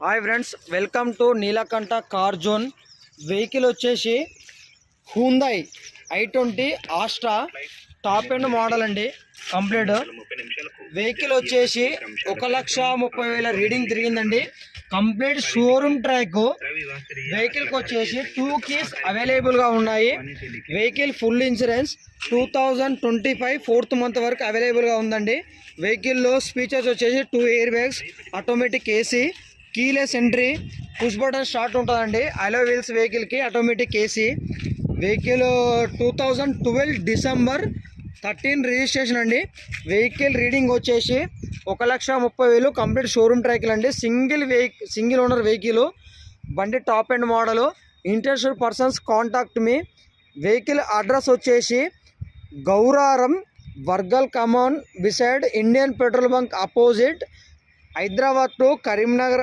Hi friends, welcome to Neelakanta car zone. Vehicle వచ్చేసి Hyundai i20 asta top end model అండి. Complete vehicle వచ్చేసి 1,30,000 reading తిరిగిందండి. Complete showroom track. వెహికల్కి వచ్చేసి 2 keys అవైలబుల్గా ఉన్నాయి. Vehicle full insurance 2025 4th month వరకు అవైలబుల్గా ఉందండి. వెహికల్లో స్పీచర్స్ వచ్చేసి 2 air bags, automatic AC, keyless entry, push button start ఉంటుందండి. అలో వీల్స్ వెహికల్కి, automatic AC. Vehicle 2012 December 13 registration అండి. వెహికల్ రీడింగ్ వచ్చేసి 1,30,000 కంప్లీట్ షోరూమ్ ట్రాక్లు అండి. Single owner vehicle. బండి top end model. Interested persons contact me. Vehicle address వచ్చేసి గౌరారం, వర్గల్ కమాన్ beside Indian petrol bunk opposite, Hyderabad to Karimnagar